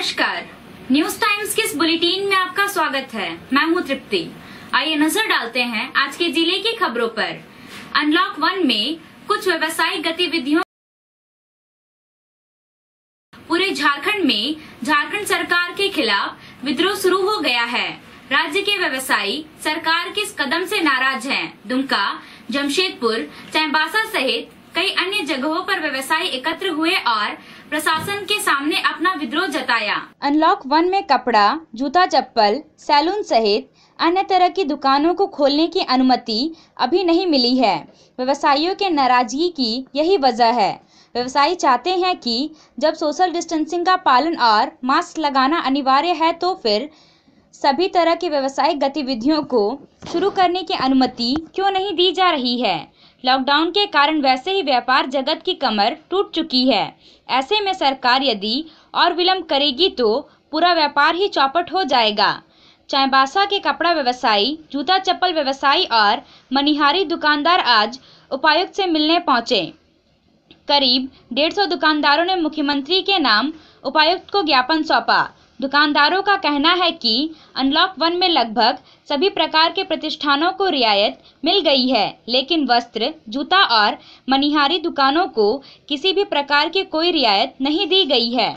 नमस्कार, news times के इस बुलेटिन में आपका स्वागत है। मैं हूं तृप्ति। आइए नजर डालते हैं आज के जिले की खबरों पर। अनलॉक 1 में कुछ व्यवसायिक गतिविधियों। पूरे झारखंड में झारखंड सरकार के खिलाफ विद्रोह शुरू हो गया है। राज्य के व्यवसायी सरकार के इस कदम से नाराज हैं। दुमका, जमशेदपुर, चाईबासा सहित कई अन्य जगहों पर व्यवसायी एकत्र हुए और प्रशासन के सामने अपना विद्रोह जताया। अनलॉक 1 में कपड़ा, जूता चप्पल, सैलून सहित अन्य तरह की दुकानों को खोलने की अनुमति अभी नहीं मिली है। व्यवसायियों के नाराजगी की यही वजह है। व्यवसायी चाहते हैं कि जब सोशल डिस्टेंसिंग का पालन और मास्क लगाना अनिवार्य है तो फिर सभी तरह की व्यावसायिक गतिविधियों को शुरू करने की अनुमति क्यों नहीं दी जा रही है। लॉकडाउन के कारण वैसे ही व्यापार जगत की कमर टूट चुकी है। ऐसे में सरकार यदि और विलंब करेगी तो पूरा व्यापार ही चौपट हो जाएगा। चाईबासा के कपड़ा व्यवसायी, जूता चप्पल व्यवसायी और मनिहारी दुकानदार आज उपायुक्त से मिलने पहुंचे। करीब 150 दुकानदारों ने मुख्यमंत्री के नाम उपायुक्त को ज्ञापन सौंपा। दुकानदारों का कहना है कि अनलॉक 1 में लगभग सभी प्रकार के प्रतिष्ठानों को रियायत मिल गई है, लेकिन वस्त्र, जूता और मनिहारी दुकानों को किसी भी प्रकार की कोई रियायत नहीं दी गई है।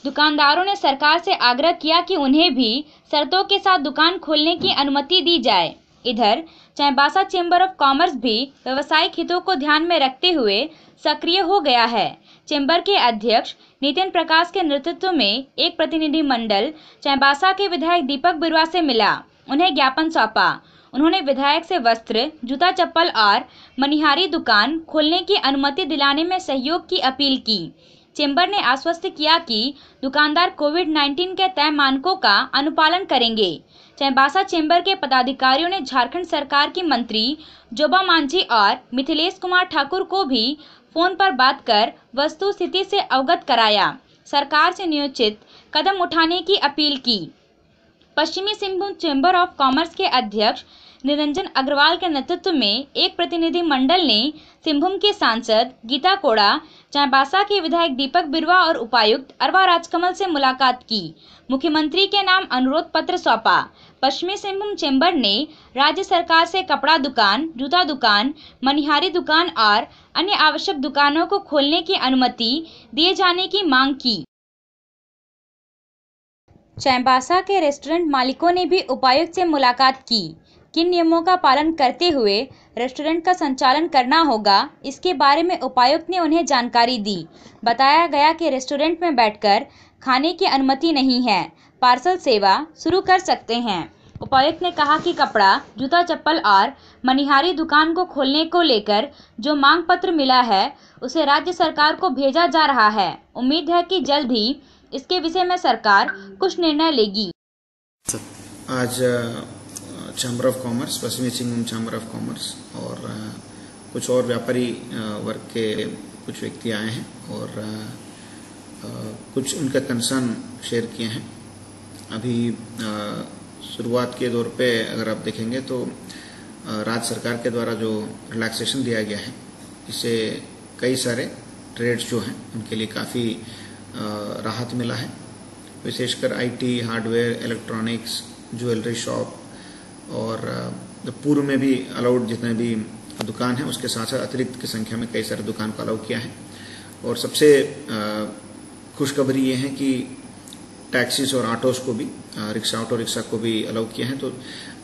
दुकानदारों ने सरकार से आग्रह किया कि उन्हें भी शर्तों के साथ दुकान खोलने की अनुमति दी जाए। इधर चाईबासा चेंबर ऑफ कॉमर्स भी व्यावसायिक हितों को ध्यान में रखते हुए सक्रिय हो गया है। चेंबर के अध्यक्ष नितिन प्रकाश के नेतृत्व में एक प्रतिनिधि मंडल चाईबासा के विधायक दीपक बिरुआ से मिला, उन्हें ज्ञापन सौंपा। उन्होंने विधायक से वस्त्र, जूता चप्पल और मनिहारी दुकान खोलने की अनुमति दिलाने में सहयोग की अपील की। चेंबर ने आश्वस्त किया कि दुकानदार कोविड-19 के तय मानकों का अनुपालन करेंगे। चाईबासा चेंबर के पदाधिकारियों ने झारखंड सरकार की मंत्री जोबा मांझी और मिथिलेश कुमार ठाकुर को भी फोन पर बात कर वस्तु स्थिति से अवगत कराया। सरकार से नियोजित कदम उठाने की अपील की। पश्चिमी सिंहभूम चेंबर ऑफ कॉमर्स के अध्यक्ष निरंजन अग्रवाल के नेतृत्व में एक प्रतिनिधि मंडल ने सिंहभूम के सांसद गीता कोड़ा, चाईबासा के विधायक दीपक बिरुआ और उपायुक्त अरवा राजकमल से मुलाकात की। मुख्यमंत्री के नाम अनुरोध पत्र सौंपा। पश्चिमी सिंहभूम चेंबर ने राज्य सरकार से कपड़ा दुकान, जूता दुकान, मनिहारी दुकान और अन्य आवश्यक दुकानों को खोलने की अनुमति दिए जाने की मांग की। चाईबासा के रेस्टोरेंट मालिकों ने भी उपायुक्त से मुलाकात की। किन नियमों का पालन करते हुए रेस्टोरेंट का संचालन करना होगा, इसके बारे में उपायुक्त ने उन्हें जानकारी दी। बताया गया कि रेस्टोरेंट में बैठकर खाने की अनुमति नहीं है, पार्सल सेवा शुरू कर सकते हैं। उपायुक्त ने कहा कि कपड़ा, जूता चप्पल और मनिहारी दुकान को खोलने को लेकर जो मांग पत्र मिला है उसे राज्य सरकार को भेजा जा रहा है। उम्मीद है कि जल्द ही इसके विषय में सरकार कुछ निर्णय लेगी। आज चैम्बर ऑफ कॉमर्स, पश्चिमी सिंहभूम चैम्बर ऑफ कॉमर्स और कुछ और व्यापारी वर्ग के कुछ व्यक्ति आए हैं और कुछ उनका कंसर्न शेयर किए हैं। अभी शुरुआत के दौर पे अगर आप देखेंगे तो राज्य सरकार के द्वारा जो रिलैक्सेशन दिया गया है, इससे कई सारे ट्रेड्स जो हैं उनके लिए काफ़ी राहत मिला है। विशेषकर IT, hardware, electronics, jewellery shop और पूर्व में भी अलाउड जितने भी दुकान हैं उसके साथ साथ अतिरिक्त की संख्या में कई सारे दुकान को अलाउ किया है। और सबसे खुशखबरी ये है कि टैक्सीज और ऑटोज को भी, रिक्शा, ऑटो रिक्शा को भी अलाउ किया है। तो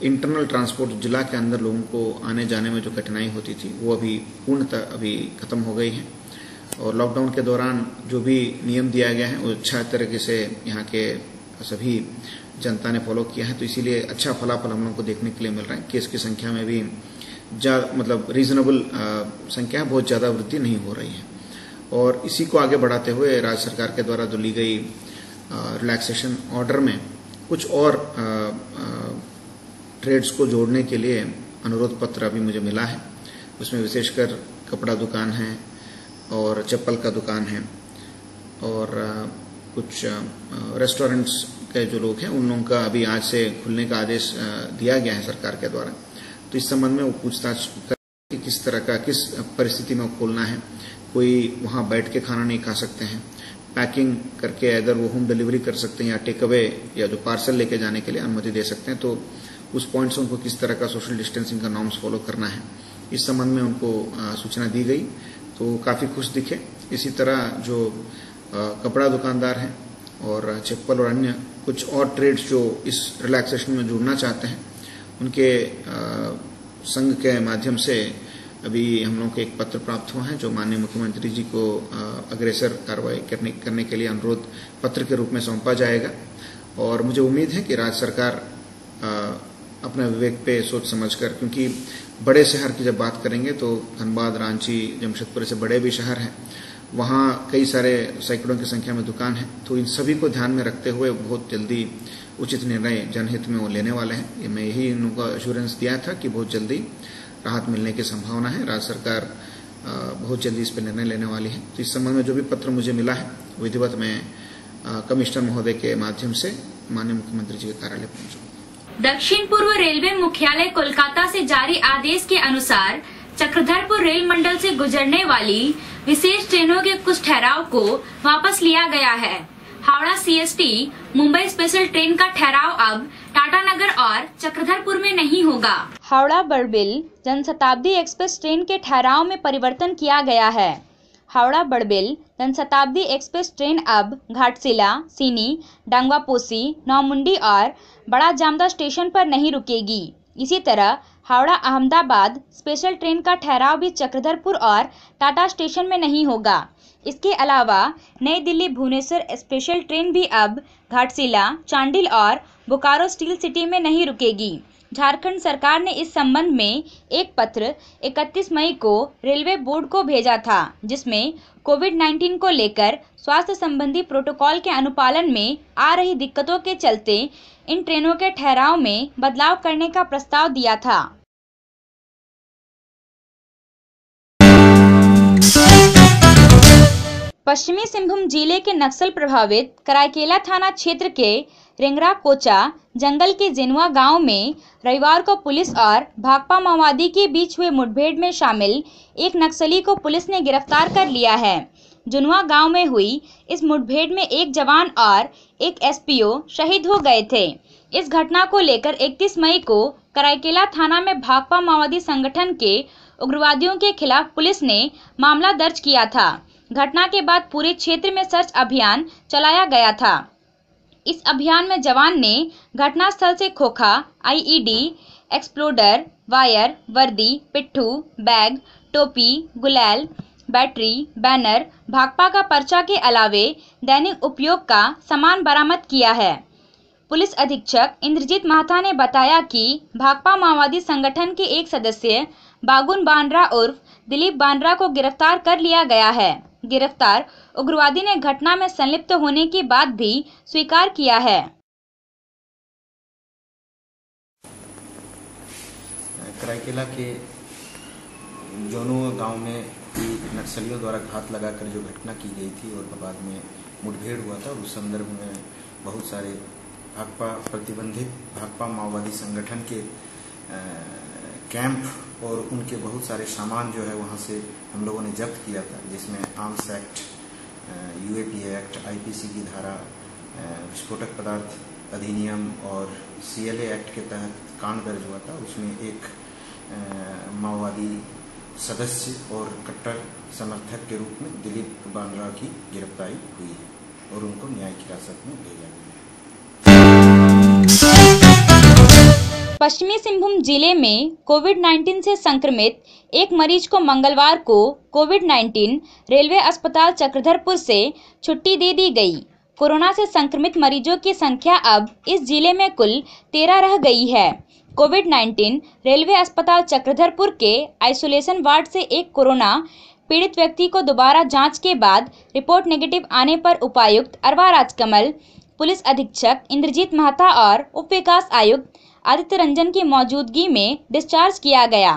इंटरनल ट्रांसपोर्ट, जिला के अंदर लोगों को आने जाने में जो कठिनाई होती थी वो अभी पूर्णतः अभी खत्म हो गई है। और लॉकडाउन के दौरान जो भी नियम दिया गया है वो अच्छा तरीके से यहाँ के सभी जनता ने फॉलो किया है। तो इसीलिए अच्छा फलाफल हम लोगों को देखने के लिए मिल रहा है। केस की संख्या में भी मतलब रीजनेबल संख्या, बहुत ज़्यादा वृद्धि नहीं हो रही है। और इसी को आगे बढ़ाते हुए राज्य सरकार के द्वारा जो ली गई रिलैक्सेशन ऑर्डर में कुछ और ट्रेड्स को जोड़ने के लिए अनुरोध पत्र अभी मुझे मिला है। उसमें विशेषकर कपड़ा दुकान है और चप्पल का दुकान है और कुछ रेस्टोरेंट्स के जो लोग हैं उन लोगों का अभी आज से खुलने का आदेश दिया गया है सरकार के द्वारा। तो इस संबंध में वो पूछताछ कर कि किस तरह का, किस परिस्थिति में खोलना है। कोई वहां बैठ के खाना नहीं खा सकते हैं, पैकिंग करके अगर वो होम डिलीवरी कर सकते हैं या टेक अवे या जो पार्सल लेके जाने के लिए अनुमति दे सकते हैं, तो उस पॉइंट से उनको किस तरह का सोशल डिस्टेंसिंग का नॉर्म्स फॉलो करना है, इस संबंध में उनको सूचना दी गई, तो काफी खुश दिखे। इसी तरह जो कपड़ा दुकानदार हैं और चप्पल और अन्य कुछ और ट्रेड्स जो इस रिलैक्सेशन में जुड़ना चाहते हैं, उनके संघ के माध्यम से अभी हम लोगों को एक पत्र प्राप्त हुआ है जो माननीय मुख्यमंत्री जी को अग्रेसर कार्रवाई करने के लिए अनुरोध पत्र के रूप में सौंपा जाएगा। और मुझे उम्मीद है कि राज्य सरकार अपने विवेक पे सोच समझकर, क्योंकि बड़े शहर की जब बात करेंगे तो धनबाद, रांची, जमशेदपुर ऐसे बड़े भी शहर हैं, वहाँ कई सारे सैकड़ों की संख्या में दुकान है, तो इन सभी को ध्यान में रखते हुए बहुत जल्दी उचित निर्णय जनहित में वो लेने वाले हैं। मैं यही इनको एश्योरेंस दिया था कि बहुत जल्दी राहत मिलने की संभावना है, राज्य सरकार बहुत जल्दी इस पर निर्णय लेने वाली है। तो इस संबंध में जो भी पत्र मुझे मिला है विधिवत मैं कमिश्नर महोदय के माध्यम से माननीय मुख्यमंत्री जी के कार्यालय पहुंचूंगा। दक्षिण पूर्व रेलवे मुख्यालय कोलकाता से जारी आदेश के अनुसार चक्रधरपुर रेल मंडल से गुजरने वाली विशेष ट्रेनों के कुछ ठहराव को वापस लिया गया है। Howrah CST Mumbai special train का ठहराव अब टाटानगर और चक्रधरपुर में नहीं होगा। हावड़ा बड़बिल जनशताब्दी एक्सप्रेस ट्रेन के ठहराव में परिवर्तन किया गया है। हावड़ा बड़बिल जनशताब्दी एक्सप्रेस ट्रेन अब घाटशिला, सीनी, डांगवापोसी, नौमुंडी और बड़ा जामदा स्टेशन पर नहीं रुकेगी। इसी तरह हावड़ा अहमदाबाद स्पेशल ट्रेन का ठहराव भी चक्रधरपुर और टाटा स्टेशन में नहीं होगा। इसके अलावा नई दिल्ली भुवनेश्वर स्पेशल ट्रेन भी अब घाटशिला, चांडिल और बोकारो स्टील सिटी में नहीं रुकेगी। झारखंड सरकार ने इस संबंध में एक पत्र 31 मई को रेलवे बोर्ड को भेजा था, जिसमें कोविड-19 को लेकर स्वास्थ्य संबंधी प्रोटोकॉल के अनुपालन में आ रही दिक्कतों के चलते इन ट्रेनों के ठहराव में बदलाव करने का प्रस्ताव दिया था। पश्चिमी सिंहभूम जिले के नक्सल प्रभावित कराईकेला थाना क्षेत्र के रेंगरा कोचा जंगल के जेनुआ गांव में रविवार को पुलिस और भाकपा माओवादी के बीच हुए मुठभेड़ में शामिल एक नक्सली को पुलिस ने गिरफ्तार कर लिया है। जुनवा गांव में हुई इस मुठभेड़ में एक जवान और एक SPO शहीद हो गए थे। इस घटना को लेकर 31 मई को कराईकेला थाना में भाकपा माओवादी संगठन के उग्रवादियों के खिलाफ पुलिस ने मामला दर्ज किया था। घटना के बाद पूरे क्षेत्र में सर्च अभियान चलाया गया था। इस अभियान में जवान ने घटनास्थल से खोखा, IED, एक्सप्लोडर, वायर, वर्दी, पिट्ठू, बैग, टोपी, गुलाल, बैटरी, बैनर, भाकपा का पर्चा के अलावे दैनिक उपयोग का सामान बरामद किया है। पुलिस अधीक्षक इंद्रजीत महाथा ने बताया कि भाकपा माओवादी संगठन के एक सदस्य बागुन बांड्रा उर्फ दिलीप बांड्रा को गिरफ्तार कर लिया गया है। गिरफ्तार उग्रवादी ने घटना में संलिप्त होने की बात भी स्वीकार किया है। कराईकेला के जोनुआ गांव में नक्सलियों द्वारा घात लगाकर जो घटना की गई थी और बाद में मुठभेड़ हुआ था, उस संदर्भ में बहुत सारे भाकपा प्रतिबंधित भाकपा माओवादी संगठन के कैंप और उनके बहुत सारे सामान जो है वहां से हम लोगों ने जब्त किया था, जिसमें arms act, UAPA act, IPC की धारा, विस्फोटक पदार्थ अधिनियम और CLA एक्ट के तहत कांड दर्ज हुआ था। उसमें एक माओवादी सदस्य और कट्टर समर्थक के रूप में दिलीप बांड्रा की गिरफ्तारी हुई है और उनको न्यायिक हिरासत में भेजा गया है। पश्चिमी सिंहभूम जिले में कोविड-19 से संक्रमित एक मरीज को मंगलवार को कोविड-19 रेलवे अस्पताल चक्रधरपुर से छुट्टी दे दी गई। कोरोना से संक्रमित मरीजों की संख्या अब इस जिले में कुल 13 रह गई है। कोविड-19 रेलवे अस्पताल चक्रधरपुर के आइसोलेशन वार्ड से एक कोरोना पीड़ित व्यक्ति को दोबारा जांच के बाद रिपोर्ट नेगेटिव आने पर उपायुक्त अरवा राजकमल, पुलिस अधीक्षक इंद्रजीत महाथा और उप विकास आयुक्त आदित्य रंजन की मौजूदगी में डिस्चार्ज किया गया।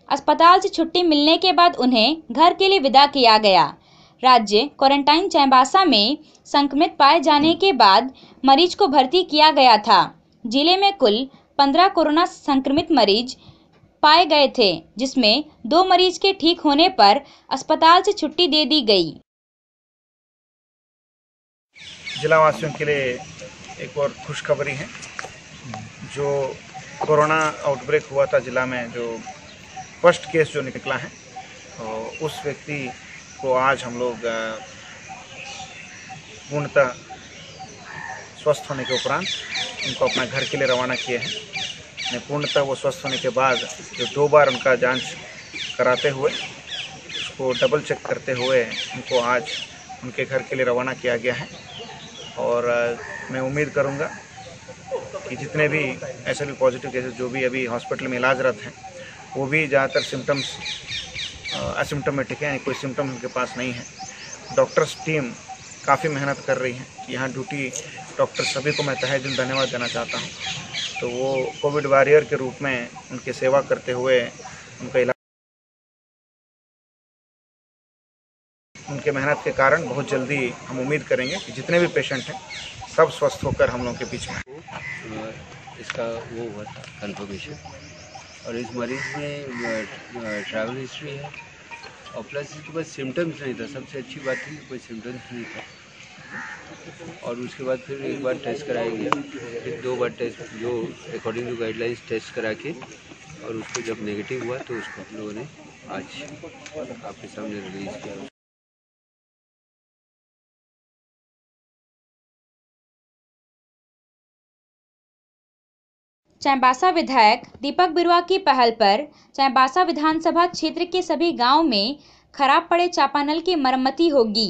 अस्पताल से छुट्टी मिलने के बाद उन्हें घर के लिए विदा किया गया। राज्य क्वारंटाइन चाईबासा में संक्रमित पाए जाने के बाद मरीज को भर्ती किया गया था। जिले में कुल 15 कोरोना संक्रमित मरीज पाए गए थे, जिसमें 2 मरीज के ठीक होने पर अस्पताल से छुट्टी दे दी गई। जिला वासियों के लिए एक और खुशखबरी है। जो कोरोना आउटब्रेक हुआ था जिला में, जो फर्स्ट केस जो निकला है, तो उस व्यक्ति को आज हम लोग पूर्णतः स्वस्थ होने के उपरांत उनको अपना घर के लिए रवाना किए हैं। पूर्णतः वो स्वस्थ होने के बाद जो 2 बार उनका जांच कराते हुए, उसको डबल चेक करते हुए उनको आज उनके घर के लिए रवाना किया गया है। और मैं उम्मीद करूंगा कि जितने भी ऐसे भी पॉजिटिव केसेस जो भी अभी हॉस्पिटल में इलाजरत हैं, वो भी ज़्यादातर सिम्टम्स एसिम्टोमेटिक हैं, कोई सिम्टम उनके पास नहीं है। डॉक्टर्स टीम काफ़ी मेहनत कर रही है। यहाँ ड्यूटी डॉक्टर सभी को मैं तहे दिल धन्यवाद देना चाहता हूँ। तो वो कोविड वॉरियर के रूप में उनकी सेवा करते हुए उनका इलाज, उनके मेहनत के कारण बहुत जल्दी हम उम्मीद करेंगे कि जितने भी पेशेंट हैं सब स्वस्थ होकर हम लोगों के बीच में। इसका वो हुआ था कन्फर्मेशन, और इस मरीज़ में ट्रैवल हिस्ट्री है, और प्लस इसके पास सिम्टम्स नहीं था। सबसे अच्छी बात थी कि कोई सिम्टम्स नहीं था। और उसके बाद फिर एक बार टेस्ट कराया गया, फिर 2 बार टेस्ट जो अकॉर्डिंग टू गाइडलाइंस टेस्ट करा के, और उसको जब नेगेटिव हुआ तो उसको हम लोगों ने आज आपके सामने रिलीज़ किया। चाईबासा विधायक दीपक बिरुआ की पहल पर चाईबासा विधानसभा क्षेत्र के सभी गांव में खराब पड़े चापानल की मरम्मती होगी।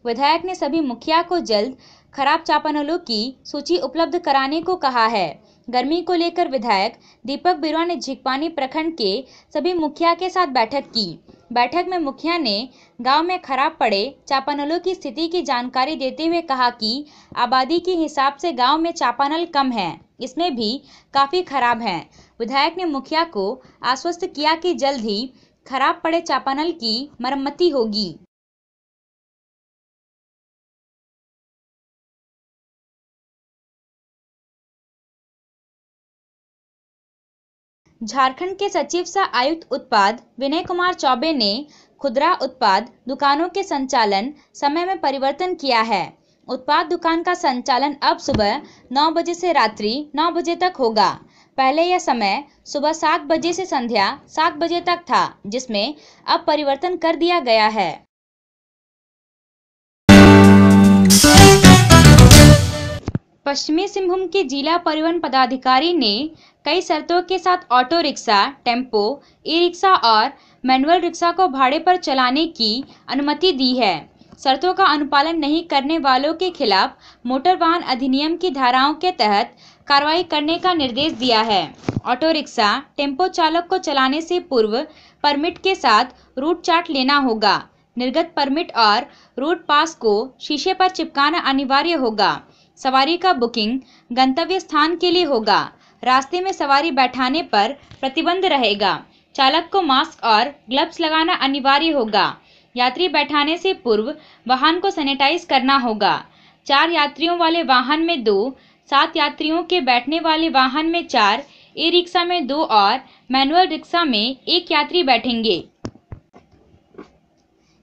विधायक ने सभी मुखिया को जल्द खराब चापानलों की सूची उपलब्ध कराने को कहा है। गर्मी को लेकर विधायक दीपक बिरुआ ने झींकपानी प्रखंड के सभी मुखिया के साथ बैठक की। बैठक में मुखिया ने गांव में खराब पड़े चापानलों की स्थिति की जानकारी देते हुए कहा कि आबादी के हिसाब से गांव में चापानल कम है, इसमें भी काफ़ी खराब हैं। विधायक ने मुखिया को आश्वस्त किया कि जल्द ही खराब पड़े चापानल की मरम्मती होगी। झारखंड के सचिव सह आयुक्त उत्पाद विनय कुमार चौबे ने खुदरा उत्पाद दुकानों के संचालन समय में परिवर्तन किया है। उत्पाद दुकान का संचालन अब सुबह 9 बजे से रात्रि 9 बजे तक होगा। पहले यह समय सुबह 7 बजे से संध्या 7 बजे तक था, जिसमें अब परिवर्तन कर दिया गया है। पश्चिमी सिंहभूम के जिला परिवहन पदाधिकारी ने कई शर्तों के साथ auto rickshaw, tempo, e rickshaw और मैनुअल रिक्शा को भाड़े पर चलाने की अनुमति दी है। शर्तों का अनुपालन नहीं करने वालों के खिलाफ मोटर वाहन अधिनियम की धाराओं के तहत कार्रवाई करने का निर्देश दिया है। ऑटो रिक्शा, टेम्पो चालक को चलाने से पूर्व परमिट के साथ रूट चार्ट लेना होगा। निर्गत परमिट और रूट पास को शीशे पर चिपकाना अनिवार्य होगा। सवारी का बुकिंग गंतव्य स्थान के लिए होगा। रास्ते में सवारी बैठाने पर प्रतिबंध रहेगा। चालक को मास्क और ग्लव्स लगाना अनिवार्य होगा। यात्री बैठाने से पूर्व वाहन को सैनिटाइज करना होगा। 4 यात्रियों वाले वाहन में 2, 7 यात्रियों के बैठने वाले वाहन में 4, ई रिक्शा में 2 और मैनुअल रिक्शा में 1 यात्री बैठेंगे।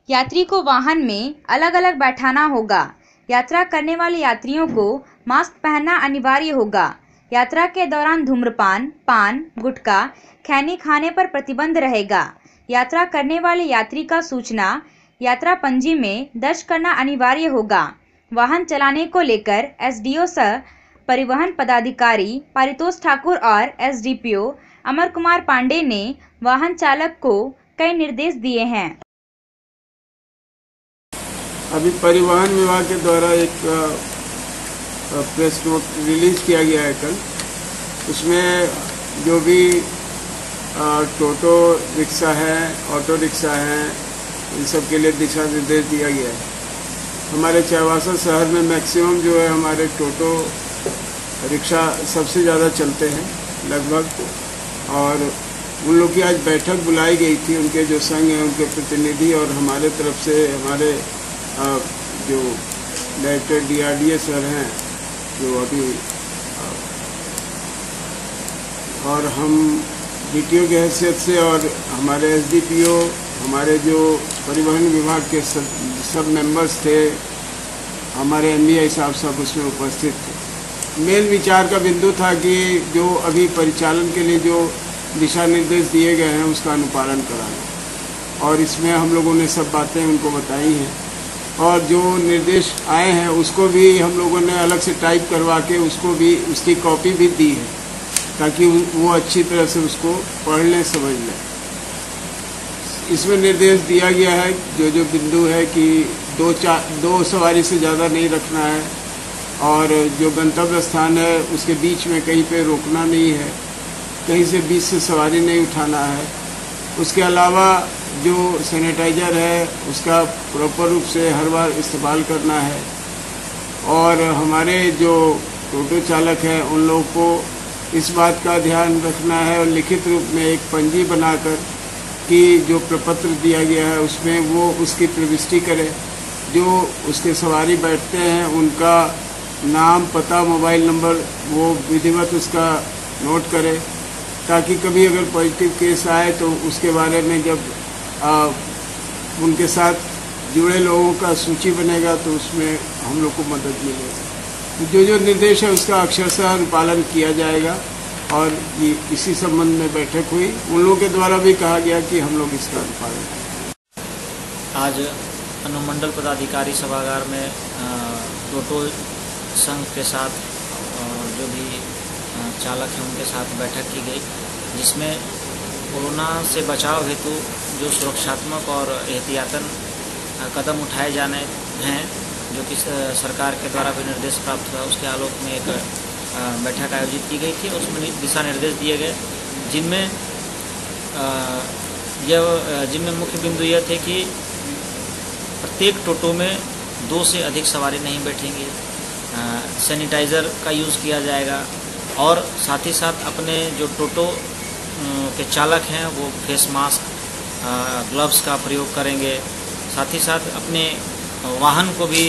यात्री को वाहन में अलग अलग बैठाना होगा। यात्रा करने वाले यात्रियों को मास्क पहनना अनिवार्य होगा। यात्रा के दौरान धूम्रपान, पान, गुटखा, खैनी खाने पर प्रतिबंध रहेगा। यात्रा करने वाले यात्री का सूचना यात्रा पंजी में दर्ज करना अनिवार्य होगा। वाहन चलाने को लेकर एसडीओ सह परिवहन पदाधिकारी पारितोष ठाकुर और एसडीपीओ अमर कुमार पांडे ने वाहन चालक को कई निर्देश दिए हैं। अभी परिवहन विभाग के द्वारा एक प्रेस नोट रिलीज किया गया है कल। उसमें जो भी टोटो रिक्शा है, ऑटो रिक्शा है, इन सब के लिए दिशा निर्देश दिया गया है। हमारे चाईबासा शहर में मैक्सिमम जो है हमारे टोटो रिक्शा सबसे ज़्यादा चलते हैं लगभग, और उन लोग की आज बैठक बुलाई गई थी। उनके जो संघ हैं उनके प्रतिनिधि और हमारे तरफ से हमारे जो डायरेक्टर डीआरडीए सर हैं जो अभी, और हम डीटीओ की हैसियत से और हमारे एसडीपीओ, हमारे जो परिवहन विभाग के सब मेंबर्स थे, हमारे MBI साहब सब उसमें उपस्थित थे। मेन विचार का बिंदु था कि जो अभी परिचालन के लिए जो दिशा निर्देश दिए गए हैं उसका अनुपालन कराना, और इसमें हम लोगों ने सब बातें उनको बताई हैं, और जो निर्देश आए हैं उसको भी हम लोगों ने अलग से टाइप करवा के उसको भी उसकी कॉपी भी दी है, ताकि वो अच्छी तरह से उसको पढ़ लें, समझ लें। इसमें निर्देश दिया गया है जो बिंदु है कि दो सवारी से ज़्यादा नहीं रखना है, और जो गंतव्य स्थान है उसके बीच में कहीं पे रोकना नहीं है, कहीं से बीच से सवारी नहीं उठाना है। उसके अलावा जो सैनिटाइज़र है उसका प्रॉपर रूप से हर बार इस्तेमाल करना है, और हमारे जो टोटो चालक हैं उन लोगों को इस बात का ध्यान रखना है और लिखित रूप में एक पंजी बनाकर कि जो प्रपत्र दिया गया है उसमें वो उसकी प्रविष्टि करे। जो उसके सवारी बैठते हैं उनका नाम, पता, मोबाइल नंबर वो विधिवत उसका नोट करे, ताकि कभी अगर पॉजिटिव केस आए तो उसके बारे में जब उनके साथ जुड़े लोगों का सूची बनेगा तो उसमें हम लोग को मदद मिलेगी। जो निर्देश है उसका अक्षरशः अनुपालन किया जाएगा, और ये इसी संबंध में बैठक हुई। उन लोगों के द्वारा भी कहा गया कि हम लोग इसका अनुपालन करें। आज अनुमंडल पदाधिकारी सभागार में टोटो संघ के साथ जो भी चालक हैं उनके साथ बैठक की गई, जिसमें कोरोना से बचाव हेतु जो सुरक्षात्मक और एहतियातन कदम उठाए जाने हैं, जो कि सरकार के द्वारा भी निर्देश प्राप्त हुआ, उसके आलोक में एक बैठक आयोजित की गई थी। उसमें दिशा निर्देश दिए गए, जिनमें मुख्य बिंदु यह थे कि प्रत्येक टोटो में 2 से अधिक सवारी नहीं बैठेंगी, सैनिटाइज़र का यूज़ किया जाएगा, और साथ ही साथ अपने जो टोटो के चालक हैं वो फेस मास्क, ग्लव्स का प्रयोग करेंगे। साथ ही साथ अपने वाहन को भी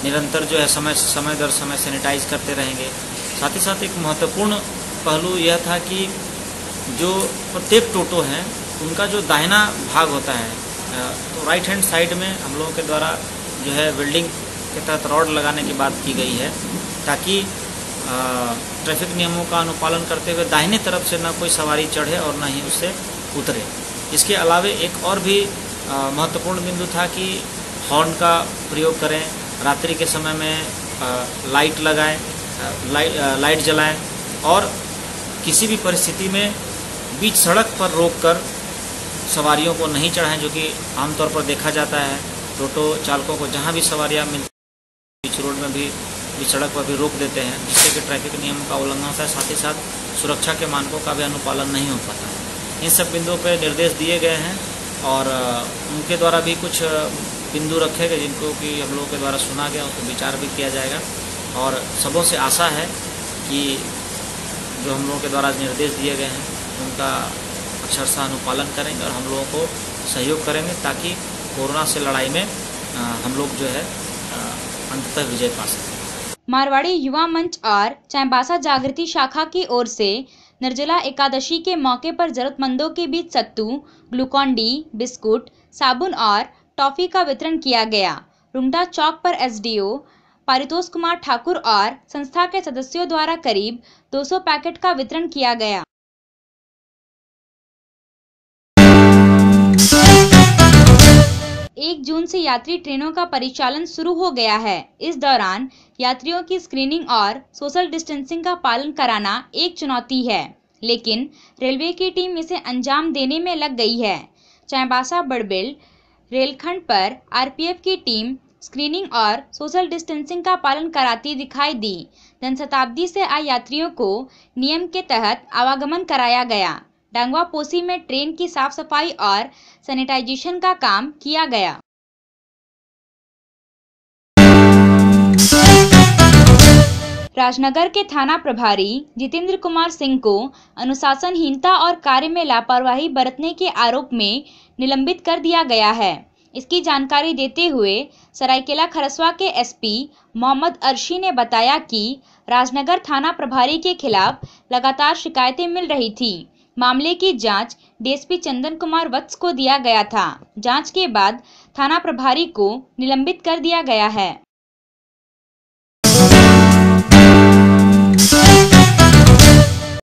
निरंतर जो है समय दर समय सैनिटाइज करते रहेंगे। साथ ही साथ एक महत्वपूर्ण पहलू यह था कि जो प्रत्येक टोटो हैं उनका जो दाहिना भाग होता है, तो राइट हैंड साइड में हम लोगों के द्वारा जो है वेल्डिंग के तहत रॉड लगाने की बात की गई है, ताकि ट्रैफिक नियमों का अनुपालन करते हुए दाहिने तरफ से न कोई सवारी चढ़े और न ही उससे उतरे। इसके अलावे एक और भी महत्वपूर्ण बिंदु था कि हॉर्न का प्रयोग करें, रात्रि के समय में लाइट लगाएं, लाइट जलाएं, और किसी भी परिस्थिति में बीच सड़क पर रोककर सवारियों को नहीं चढ़ाएं, जो कि आमतौर पर देखा जाता है। टोटो चालकों को जहां भी सवारियां मिलती हैं बीच रोड में भी, बीच सड़क पर भी रोक देते हैं, जिससे कि ट्रैफिक नियमों का उल्लंघन होता है, साथ ही साथ सुरक्षा के मानकों का भी अनुपालन नहीं हो पाता है। इन सब बिंदुओं पर निर्देश दिए गए हैं, और उनके द्वारा भी कुछ बिंदु रखे गए जिनको कि हम लोगों के द्वारा सुना गया, उस पर विचार भी किया जाएगा। और सबों से आशा है कि जो हम लोगों के द्वारा निर्देश दिए गए हैं उनका अक्षरशः अनुपालन करेंगे और हम लोगों को सहयोग करेंगे, ताकि कोरोना से लड़ाई में हम लोग जो है अंततः विजय पा सकें। मारवाड़ी युवा मंच और चाईबासा जागृति शाखा की ओर से निर्जला एकादशी के मौके पर जरूरतमंदों के बीच सत्तू, ग्लूकॉन डी, बिस्कुट, साबुन और टॉफी का वितरण किया गया। रुंगटा चौक पर एसडीओ पारितोष कुमार ठाकुर और संस्था के सदस्यों द्वारा करीब 200 पैकेट का वितरण किया गया। 1 जून से यात्री ट्रेनों का परिचालन शुरू हो गया है। इस दौरान यात्रियों की स्क्रीनिंग और सोशल डिस्टेंसिंग का पालन कराना एक चुनौती है, लेकिन रेलवे की टीम इसे अंजाम देने में लग गई है। चाईबासा बड़बिल रेलखंड पर आरपीएफ की टीम स्क्रीनिंग और सोशल डिस्टेंसिंग का पालन कराती दिखाई दी। जनशताब्दी से आए यात्रियों को नियम के तहत आवागमन कराया गया। डांगवा पोसी में ट्रेन की साफ सफाई और सैनिटाइजेशन का काम किया गया। राजनगर के थाना प्रभारी जितेंद्र कुमार सिंह को अनुशासनहीनता और कार्य में लापरवाही बरतने के आरोप में निलंबित कर दिया गया है। इसकी जानकारी देते हुए सरायकेला खरसवा के एसपी मोहम्मद अर्शी ने बताया कि राजनगर थाना प्रभारी के खिलाफ लगातार शिकायतें मिल रही थी। मामले की जांच डीएसपी चंदन कुमार वत्स को दिया गया था। जांच के बाद थाना प्रभारी को निलंबित कर दिया गया है।